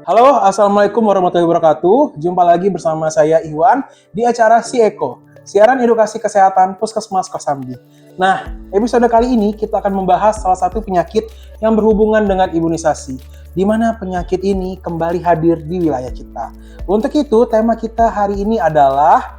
Halo, Assalamualaikum warahmatullahi wabarakatuh. Jumpa lagi bersama saya Iwan di acara Si Eko, siaran edukasi kesehatan Puskesmas Kosambi. Nah, episode kali ini kita akan membahas salah satu penyakit yang berhubungan dengan imunisasi, di mana penyakit ini kembali hadir di wilayah kita. Untuk itu, tema kita hari ini adalah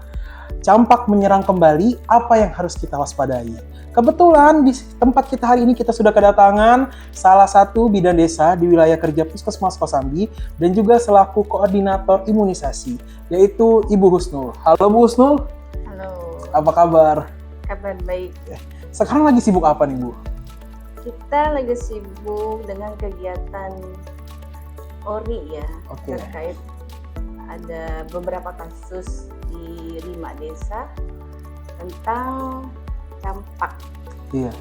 campak menyerang kembali, apa yang harus kita waspadai. Kebetulan di tempat kita hari ini kita sudah kedatangan salah satu bidan desa di wilayah kerja Puskesmas Kosambi dan juga selaku koordinator imunisasi, yaitu Ibu Husnul. Halo Bu Husnul. Halo. Apa kabar? Kabar baik. Sekarang lagi sibuk apa nih Bu? Kita lagi sibuk dengan kegiatan ORI ya. Oke. Terkait ada beberapa kasus di 5 desa tentang campak. Iya.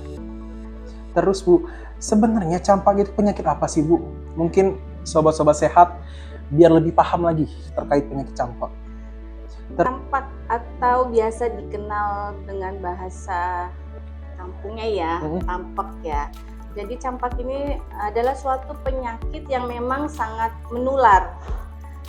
Terus Bu, sebenarnya campak itu penyakit apa sih Bu? Mungkin sobat-sobat sehat biar lebih paham lagi terkait penyakit campak. Campak atau biasa dikenal dengan bahasa kampungnya ya, campak ya. Jadi campak ini adalah suatu penyakit yang memang sangat menular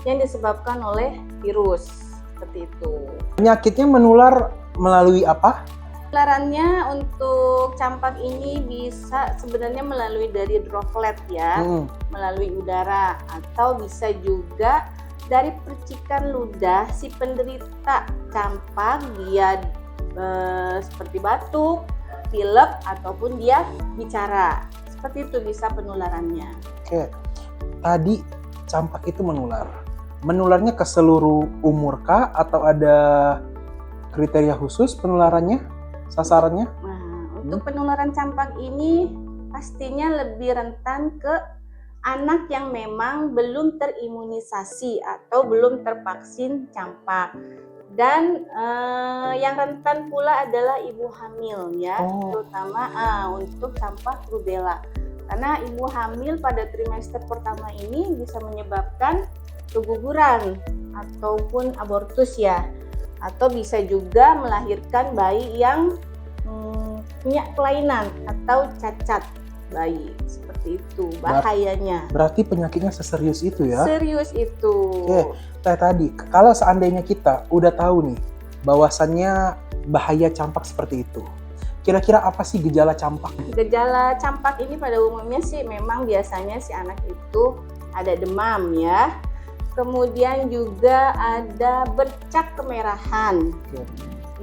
yang disebabkan oleh virus, seperti itu. Penyakitnya menular melalui apa? Penularannya untuk campak ini bisa sebenarnya melalui dari droplet ya, melalui udara, atau bisa juga dari percikan ludah si penderita campak, dia seperti batuk, pilek, ataupun dia bicara. Seperti itu bisa penularannya. Oke, tadi campak itu menular. Menularnya ke seluruh umur kah atau ada kriteria khusus penularannya? Sasarannya? Nah, untuk penularan campak ini pastinya lebih rentan ke anak yang memang belum terimunisasi atau belum tervaksin campak. Dan yang rentan pula adalah ibu hamil ya, terutama untuk campak rubella. Karena ibu hamil pada trimester pertama ini bisa menyebabkan keguguran ataupun abortus ya. Atau bisa juga melahirkan bayi yang punya kelainan atau cacat bayi. Seperti itu bahayanya. Berarti penyakitnya seserius itu ya? Serius itu. Oke, tadi kalau seandainya kita udah tahu nih bahwasannya bahaya campak seperti itu, kira-kira apa sih gejala campak? Gejala campak ini pada umumnya sih memang biasanya si anak itu ada demam ya. Kemudian juga ada bercak kemerahan.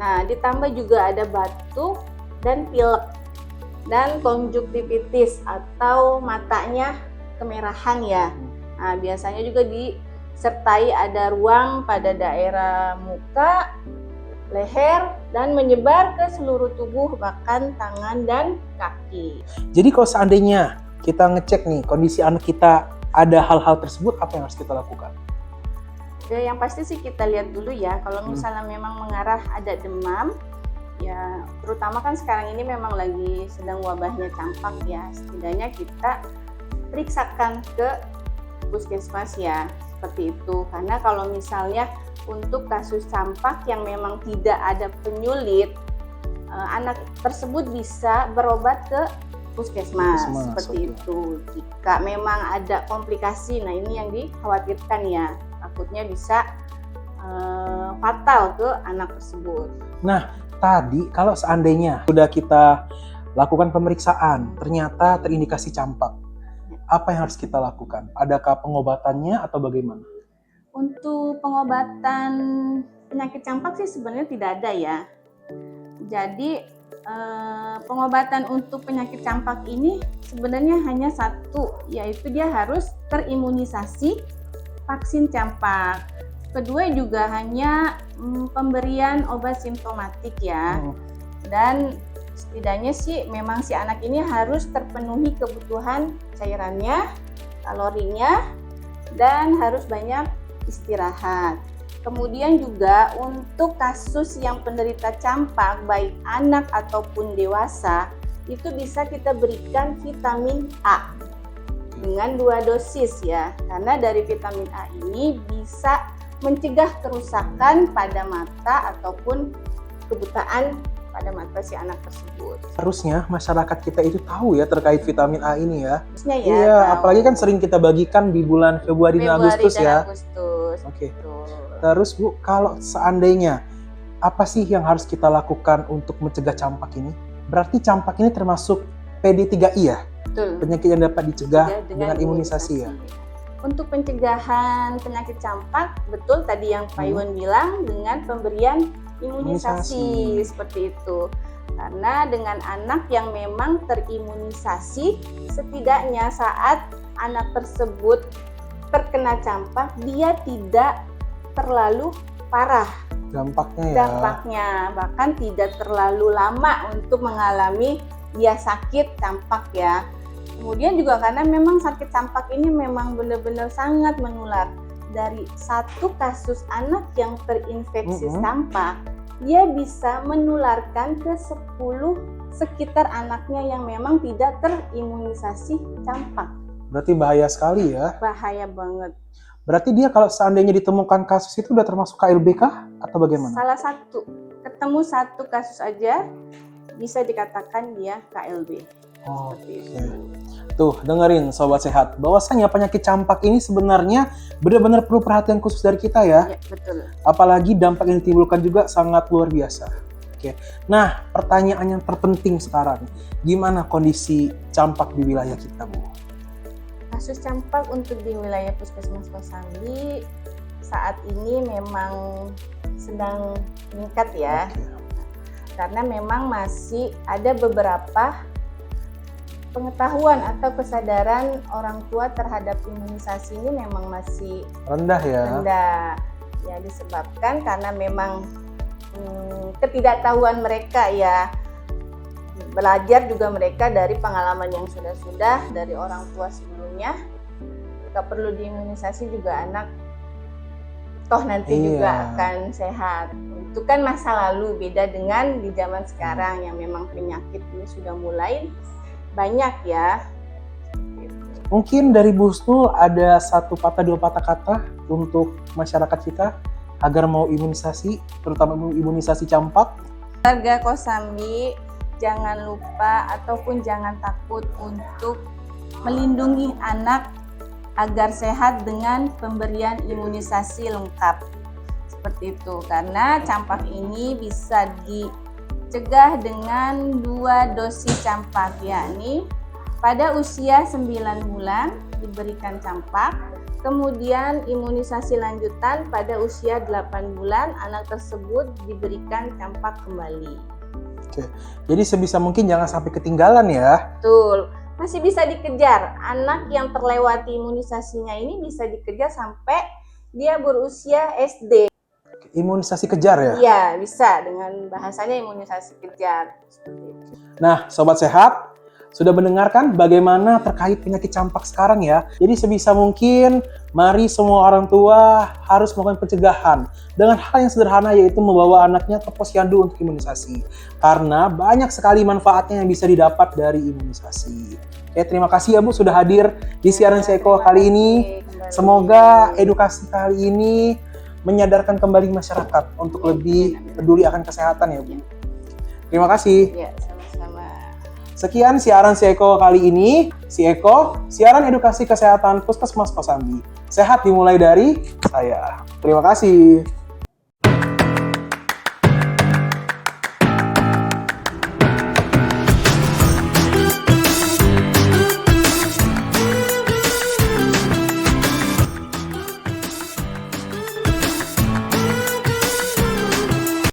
Nah, ditambah juga ada batuk dan pilek dan konjungtivitis atau matanya kemerahan ya. Nah, biasanya juga disertai ada ruam pada daerah muka, leher, dan menyebar ke seluruh tubuh bahkan tangan dan kaki. Jadi kalau seandainya kita ngecek nih kondisi anak kita ada hal-hal tersebut, apa yang harus kita lakukan? Ya, yang pasti sih kita lihat dulu ya, kalau misalnya memang mengarah ada demam, ya terutama kan sekarang ini memang lagi sedang wabahnya campak ya, setidaknya kita periksakan ke puskesmas ya, seperti itu. Karena kalau misalnya untuk kasus campak yang memang tidak ada penyulit, anak tersebut bisa berobat ke puskesmas seperti itu. Jika memang ada komplikasi, nah ini yang dikhawatirkan ya, takutnya bisa fatal ke anak tersebut. Nah, tadi kalau seandainya sudah kita lakukan pemeriksaan, ternyata terindikasi campak, apa yang harus kita lakukan? Adakah pengobatannya atau bagaimana? Untuk pengobatan penyakit campak sih sebenarnya tidak ada ya. Jadi pengobatan untuk penyakit campak ini sebenarnya hanya satu, yaitu dia harus terimunisasi vaksin campak. Kedua juga hanya pemberian obat simptomatik ya. Dan setidaknya sih memang si anak ini harus terpenuhi kebutuhan cairannya, kalorinya, dan harus banyak istirahat. Kemudian juga untuk kasus yang penderita campak baik anak ataupun dewasa, itu bisa kita berikan vitamin A dengan 2 dosis ya, karena dari vitamin A ini bisa mencegah kerusakan pada mata ataupun kebutaan pada mata si anak tersebut. Harusnya masyarakat kita itu tahu ya terkait vitamin A ini ya. Harusnya ya. Iya, tahu. apalagi kan sering kita bagikan di bulan Februari dan Agustus dan ya. Agustus. Oke. Betul. Terus Bu, kalau seandainya apa sih yang harus kita lakukan untuk mencegah campak ini? Berarti campak ini termasuk PD3I ya? Betul. Penyakit yang dapat dicegah Ya, dengan imunisasi ya. Untuk pencegahan penyakit campak, betul tadi yang Pak Iwan bilang dengan pemberian imunisasi seperti itu. Karena dengan anak yang memang terimunisasi, setidaknya saat anak tersebut terkena campak, dia tidak terlalu parah dampaknya, bahkan tidak terlalu lama untuk mengalami dia sakit campak ya. Kemudian juga karena memang sakit campak ini memang benar-benar sangat menular. Dari satu kasus anak yang terinfeksi campak, dia bisa menularkan ke 10 sekitar anaknya yang memang tidak terimunisasi campak. Berarti bahaya sekali ya? Bahaya banget. Berarti dia kalau seandainya ditemukan kasus itu udah termasuk KLB kah? Atau bagaimana? Salah satu, ketemu satu kasus aja bisa dikatakan dia KLB. Oh, seperti itu. Tuh, dengerin Sobat Sehat, bahwasanya penyakit campak ini sebenarnya benar-benar perlu perhatian khusus dari kita ya. Ya, betul. Apalagi dampak yang ditimbulkan juga sangat luar biasa. Oke. Nah, pertanyaan yang terpenting sekarang, gimana kondisi campak di wilayah kita, Bu? Kasus campak untuk di wilayah Puskesmas Kosambi saat ini memang sedang meningkat ya. Oke. Karena memang masih ada beberapa pengetahuan atau kesadaran orang tua terhadap imunisasi ini memang masih Rendah ya? rendah. Ya, disebabkan karena memang ketidaktahuan mereka ya. Belajar juga mereka dari pengalaman yang sudah dari orang tua sebelumnya. Jika perlu diimunisasi juga anak toh nanti juga akan sehat. Itu kan masa lalu, beda dengan di zaman sekarang yang memang penyakit ini sudah mulai banyak ya. Mungkin dari Bu Husnul ada satu patah dua patah kata untuk masyarakat kita agar mau imunisasi, terutama imunisasi campak. Warga Kosambi jangan lupa ataupun jangan takut untuk melindungi anak agar sehat dengan pemberian imunisasi lengkap. Seperti itu, karena campak ini bisa dicegah dengan 2 dosis campak, yakni pada usia 9 bulan diberikan campak, kemudian imunisasi lanjutan pada usia 8 bulan anak tersebut diberikan campak kembali. Oke. Jadi sebisa mungkin jangan sampai ketinggalan ya. Betul. Masih bisa dikejar. Anak yang terlewati imunisasinya ini bisa dikejar sampai dia berusia SD. Imunisasi kejar ya? Iya, bisa. Dengan bahasanya imunisasi kejar. Seperti itu. Nah, Sobat Sehat, sudah mendengarkan bagaimana terkait penyakit campak sekarang ya. Jadi sebisa mungkin, mari semua orang tua harus melakukan pencegahan dengan hal yang sederhana, yaitu membawa anaknya ke posyandu untuk imunisasi. Karena banyak sekali manfaatnya yang bisa didapat dari imunisasi. Oke, terima kasih ya Bu sudah hadir di siaran Seko kali ini. Semoga edukasi kali ini menyadarkan kembali masyarakat untuk lebih peduli akan kesehatan ya Bu. Terima kasih. Ya, sama-sama. Sekian siaran Seko kali ini. Seko, siaran edukasi kesehatan Puskesmas Kosambi. Sehat dimulai dari saya. Terima kasih.